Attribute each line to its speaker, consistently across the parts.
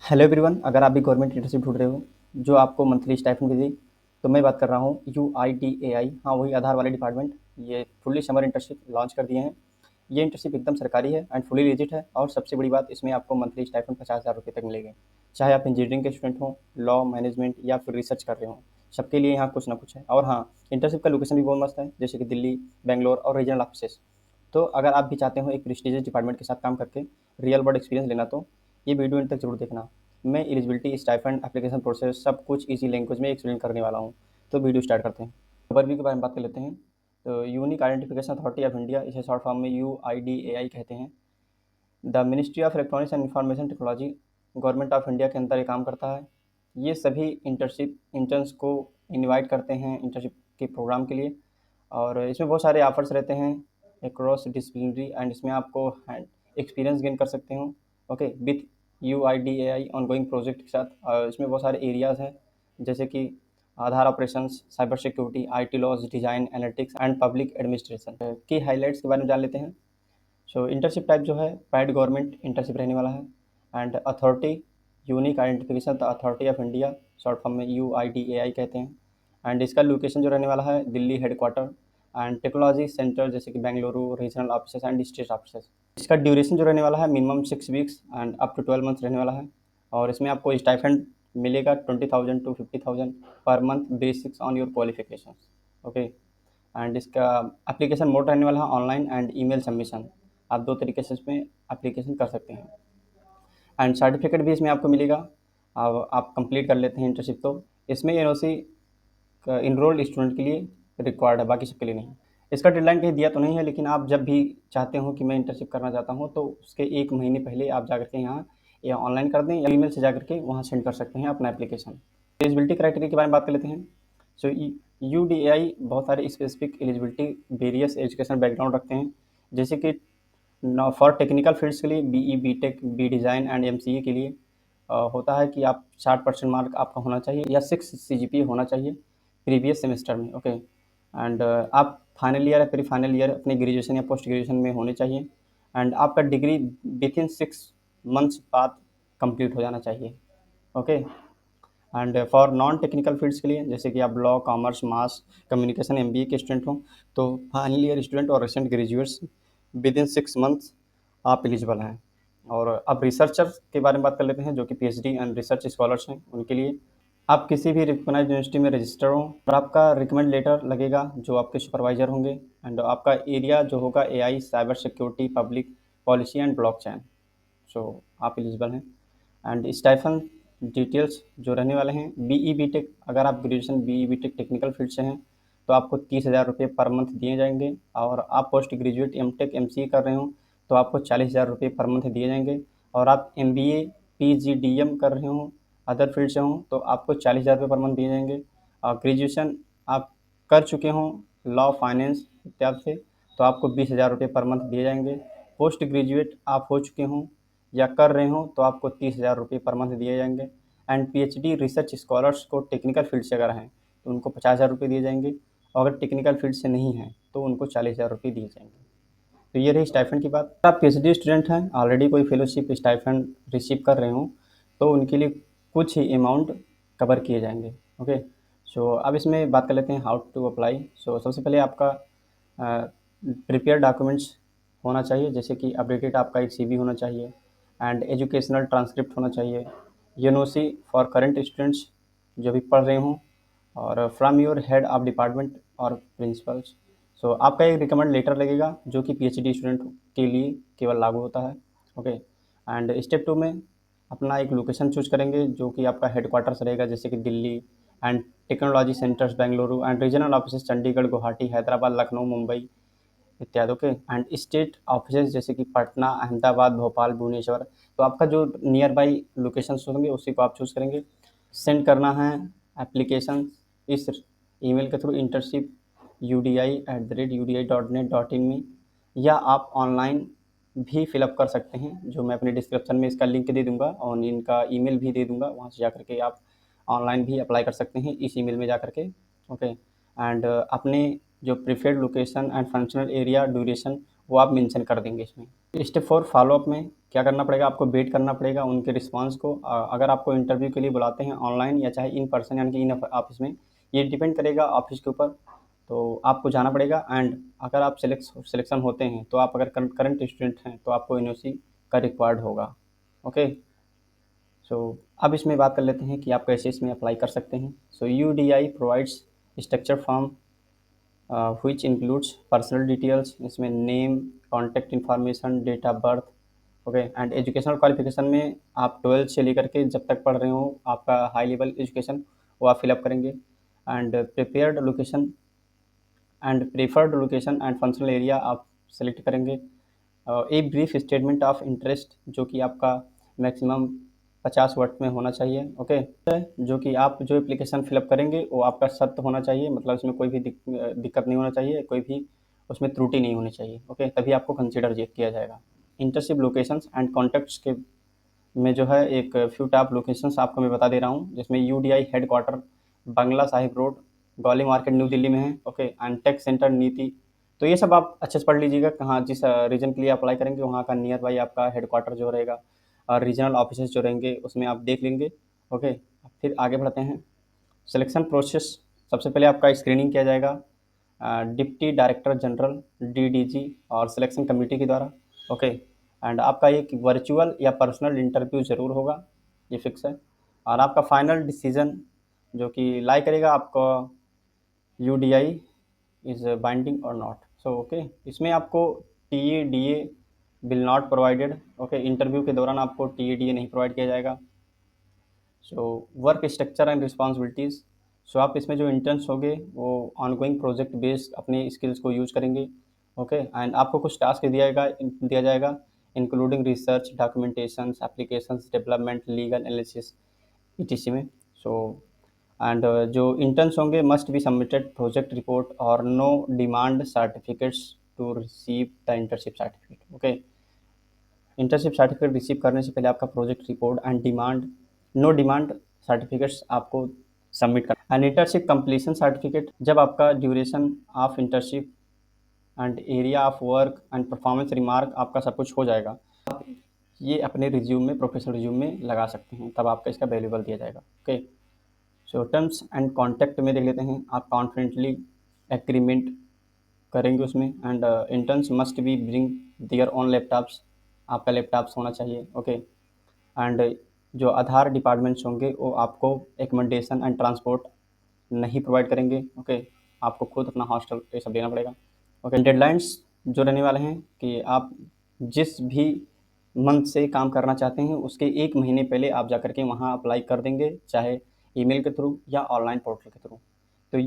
Speaker 1: Hello everyone, अगर आप भी गवर्नमेंट इंटर्नशिप ढूंढ रहे हो जो आपको मंथली स्टाइपेंड भी दे, तो मैं बात कर रहा हूँ UIDAI। हाँ, वही आधार वाले डिपार्टमेंट। ये फुल्ली समर इंटर्नशिप लॉन्च कर दिए हैं। ये इंटर्नशिप एकदम सरकारी है एंड फुली लेजिट है, और सबसे बड़ी बात, इसमें आपको मंथली स्टाइपेंड 50,000 रुपये तक मिलेंगे। चाहे आप इंजीनियरिंग के स्टूडेंट हो, लॉ, मैनेजमेंट या फिर रिसर्च कर रहे हो, सबके लिए यहाँ कुछ ना कुछ है। और हाँ, इंटर्नशिप का लोकेशन भी बहुत मस्त है, जैसे कि दिल्ली, बेंगलोर और रीजनल ऑफिसेस। तो अगर आप भी चाहते हो एक प्रेस्टिजियस डिपार्टमेंट के साथ काम करके रियल वर्ल्ड एक्सपीरियंस लेना, तो ये वीडियो इन तक जरूर देखना। मैं एलिजिबिलिटी, स्टाइपेंड, एप्लीकेशन प्रोसेस सब कुछ इजी लैंग्वेज में एक्सप्लेन करने वाला हूँ। तो वीडियो स्टार्ट करते हैं। ओवरव्यू के बारे में बात कर लेते हैं। तो unique identification authority of India, इसे शॉर्ट फॉर्म में UIDAI कहते हैं। The ministry of electronics and information technology government of India के अंदर ये काम करता है। ये सभी इंटर्न्स को इनवाइट करते हैं इंटर्नशिप के प्रोग्राम के लिए। और इसमें बहुत सारे ऑफर्स रहते हैं अक्रॉस डिसिप्लिनरी, एंड इसमें आपको एक्सपीरियंस गेन कर सकते हो। Okay, with UIDAI ongoing project के साथ। इसमें बहुत सारे एरियाज़ हैं, जैसे कि Aadhaar operations, cyber security, IT laws, design, analytics and public administration की हाईलाइट्स के बारे में जान लेते हैं। सो इंटर्नशिप टाइप जो है, पैड गवर्नमेंट इंटर्नशिप रहने वाला है। And authority, unique identification the authority of India, short form में UIDAI कहते हैं। एंड इसका लोकेशन जो रहने वाला है, Delhi headquarter. And technology centre जैसे कि Bengaluru, regional office and state office. इसका ड्यूरेशन जो रहने वाला है, minimum 6 weeks and up to 12 months रहने वाला है। और इसमें आपको स्टाइपेंड मिलेगा 20,000 to 50,000 per month, basics on your qualification. Okay. And इसका एप्लीकेशन मोड रहने वाला है ऑनलाइन एंड ईमेल सबमिशन। आप दो तरीके से इसमें एप्लीकेशन कर सकते हैं। एंड सर्टिफिकेट भी इसमें आपको मिलेगा। अब आप कंप्लीट कर लेते हैं इंटर्नशिप, तो इसमें NOC इनरोल्ड स्टूडेंट के लिए रिक्वायर्ड है, बाकी सबके लिए नहीं। इसका डेडलाइन कहीं दिया तो नहीं है, लेकिन आप जब भी चाहते हो कि मैं इंटर्नशिप करना चाहता हूँ, तो उसके 1 महीने पहले आप जा करके यहाँ या ऑनलाइन कर दें या ईमेल से जा करके वहाँ सेंड कर सकते हैं अपना एप्लीकेशन। एलिजिबिलिटी क्राइटेरिया के बारे में बात कर लेते हैं। सो UDAI बहुत सारे specific eligibility various education background रखते हैं, जैसे कि फॉर टेक्निकल फील्ड्स के लिए BE, BTech, B design and MCA के लिए होता है कि आप 60% मार्क आपका होना चाहिए या 6 CGPA होना चाहिए प्रीवियस सेमेस्टर में। ओके। एंड आप फाइनल ईयर या प्री फाइनल ईयर अपने ग्रेजुएशन या पोस्ट ग्रेजुएशन में होने चाहिए। एंड आपका डिग्री विद इन 6 मंथ्स बाद कंप्लीट हो जाना चाहिए। Okay. And for non technical fields के लिए, जैसे कि आप law, commerce, mass communication, MBA के स्टूडेंट हो, तो फाइनल ईयर स्टूडेंट और recent graduates with in 6 months आप एलिजिबल हैं। और अब रिसर्चर के बारे में बात कर लेते हैं, जो कि PhD एंड रिसर्च स्कॉलर्स हैं, उनके लिए आप किसी भी रिकॉग्नाइज्ड यूनिवर्सिटी में रजिस्टर हो, और आपका रिकमेंड लेटर लगेगा जो आपके सुपरवाइजर होंगे। एंड आपका एरिया जो होगा AI, cyber security, public policy and blockchain. So आप एलिजिबल हैं। एंड स्टाइफन डिटेल्स जो रहने वाले हैं, BE, BTech, अगर आप graduation BE, BTech technical field से हैं, तो आपको 30,000 रुपये पर मंथ दिए जाएंगे। और आप पोस्ट ग्रेजुएट MTech, MCA कर रहे हो, तो आपको 40,000 रुपये पर मंथ दिए जाएंगे। और आप MBA, PGDM कर रहे हो, अदर फील्ड से हों, तो आपको 40,000 रुपये पर मंथ दिए जाएंगे। और ग्रेजुएशन आप कर चुके हों लॉ, फाइनेंस इत्यादि से, तो आपको 20,000 रुपये पर मंथ दिए जाएंगे। पोस्ट ग्रेजुएट आप हो चुके हों या कर रहे हो, तो आपको 30,000 रुपये पर मंथ दिए जाएंगे। एंड PhD रिसर्च स्कॉलर्स को टेक्निकल फील्ड से अगर हैं, तो उनको 50,000 रुपये दिए जाएंगे। और अगर टेक्निकल फील्ड से नहीं हैं, तो उनको 40,000 रुपये दिए जाएंगे। तो ये रही स्टाइफंड की बात। आप PhD स्टूडेंट हैं, ऑलरेडी कोई फेलोशिप स्टाइफंड रिसीव कर रहे हो, तो उनके लिए कुछ ही अमाउंट कवर किए जाएंगे। ओके। सो अब इसमें बात कर लेते हैं हाउ टू अप्लाई। सो सबसे पहले आपका प्रिपेयर डॉक्यूमेंट्स होना चाहिए, जैसे कि अपडेटेड आपका एक CV होना चाहिए। एंड एजुकेशनल ट्रांसक्रिप्ट होना चाहिए। NOC फॉर करंट स्टूडेंट्स जो भी पढ़ रहे हों, और from your head of department और प्रिंसिपल्स। सो आपका एक रिकमेंड लेटर लगेगा, जो कि PhD स्टूडेंट के लिए केवल लागू होता है। ओके। एंड स्टेप 2 में अपना एक लोकेशन चूज करेंगे, जो कि आपका हेडक्वार्टर्स रहेगा, जैसे कि Delhi. And technology centres Bengaluru, and regional office Chandigarh, Guwahati, Hyderabad, Lucknow, Mumbai इत्यादि। ओके। एंड स्टेट ऑफिस जैसे कि पटना, अहमदाबाद, भोपाल, भुवनेश्वर। तो आपका जो नियर बाई लोकेशन होंगे, उसी को आप चूज़ करेंगे। सेंड करना है एप्लीकेशन इस ईमेल के थ्रू, internship.udi@udi.net.in में, या आप ऑनलाइन भी फिलअप कर सकते हैं, जो मैं अपने डिस्क्रिप्शन में इसका लिंक दे दूंगा, और इनका ईमेल भी दे दूंगा, वहाँ से जा करके आप ऑनलाइन भी अप्लाई कर सकते हैं इस ईमेल में जा करके। ओके। एंड अपने जो preferred location and functional area duration वो आप मेंशन कर देंगे इसमें। स्टेप 4 फॉलोअप में क्या करना पड़ेगा, आपको वेट करना पड़ेगा उनके रिस्पांस को। अगर आपको इंटरव्यू के लिए बुलाते हैं ऑनलाइन या चाहे इन पर्सन यानी कि इन ऑफिस में, ये डिपेंड करेगा ऑफिस के ऊपर, तो आपको जाना पड़ेगा। एंड अगर आप सिलेक्शन होते हैं तो आप अगर करंट स्टूडेंट हैं तो आपको एनओसी का रिक्वायर्ड होगा। ओके, सो अब इसमें बात कर लेते हैं कि आप कैसे इसमें अप्लाई कर सकते हैं। So UIDAI provides structure form which includes personal details, इसमें name, contact information, date of birth. Okay, and educational qualification में आप 12th से लेकर के जब तक पढ़ रहे हो आपका हाई लेवल एजुकेशन वो आप फिलअप करेंगे। And preferred location and functional area आप सेलेक्ट करेंगे। A brief statement of interest जो कि आपका मैक्सिमम 50 वर्ड में होना चाहिए। ओके, जो कि आप जो एप्लीकेशन फिलअप करेंगे वो आपका सत्य होना चाहिए, मतलब इसमें कोई भी दिक्कत नहीं होना चाहिए, कोई भी उसमें त्रुटि नहीं होनी चाहिए। ओके, तभी आपको कंसिडर किया जाएगा। इंटर्नशिप लोकेशंस एंड कॉन्टैक्ट्स के में जो है एक फ्यू टॉप लोकेशंस आपको मैं बता दे रहा हूँ, जिसमें UIDAI headquarter Bangla Sahib road, Gole market, new Delhi में है। ओके, एंड टेक सेंटर नीति। तो ये सब आप अच्छे से पढ़ लीजिएगा, कहाँ जिस रीजन के लिए अप्लाई करेंगे वहाँ का नियर बाई आपका हेडक्वार्टर जो रहेगा और रीजनल ऑफिस जो रहेंगे उसमें आप देख लेंगे। ओके, फिर आगे बढ़ते हैं। सिलेक्शन प्रोसेस, सबसे पहले आपका स्क्रीनिंग किया जाएगा डिप्टी डायरेक्टर जनरल डीडीजी और सिलेक्शन कमेटी के द्वारा। ओके, एंड आपका एक वर्चुअल या पर्सनल इंटरव्यू ज़रूर होगा, ये फिक्स है। और आपका फाइनल डिसीजन जो कि लाई करेगा आपका यूडीआई इज़ बाइंडिंग और नॉट। सो ओके, इसमें आपको TA will not provided. Okay, interview के दौरान आपको टीए नहीं प्रोवाइड किया जाएगा। So work structure and responsibilities, so आप इसमें जो इंटर्न्स होंगे वो ऑनगोइंग प्रोजेक्ट बेस्ड अपने स्किल्स को यूज़ करेंगे। ओके, एंड आपको कुछ टास्क दिया जाएगा including research, documentations, applications development, legal analysis ETC में। सो एंड जो इंटर्न्स होंगे must be submitted project report और no demand certificates to receive the internship certificate. Okay, internship certificate receive करने से पहले आपका project report and no demand certificates आपको submit करना। एंड इंटर्नशिप कंप्लीशन सर्टिफिकेट, जब आपका duration of internship and area of work and performance remark आपका सब कुछ हो जाएगा, आप ये अपने रिज्यूम में, प्रोफेशनल रिज्यूम में लगा सकते हैं, तब आपका इसका वैल्यूबल दिया जाएगा। Okay, so terms and contact में देख लेते हैं। आप कॉन्फिडेंटली एग्रीमेंट करेंगे उसमें। And interns must be bring their own laptops, आपका लैपटॉप्स होना चाहिए। ओके, एंड जो आधार डिपार्टमेंट्स होंगे वो आपको एकोमोडेशन एंड ट्रांसपोर्ट नहीं प्रोवाइड करेंगे। ओके, आपको खुद अपना हॉस्टल ये सब देना पड़ेगा। ओके, डेडलाइंस जो रहने वाले हैं कि आप जिस भी मंथ से काम करना चाहते हैं उसके 1 महीने पहले आप जा करके वहाँ अप्लाई कर देंगे, चाहे ईमेल के थ्रू या ऑनलाइन पोर्टल के थ्रू। तो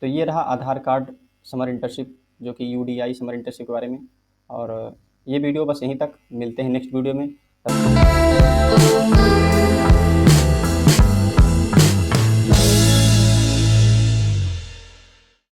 Speaker 1: ये रहा आधार कार्ड समर इंटर्नशिप जो कि यूडीआई समर इंटर्नशिप के बारे में। और ये वीडियो बस यहीं तक, मिलते हैं नेक्स्ट वीडियो में।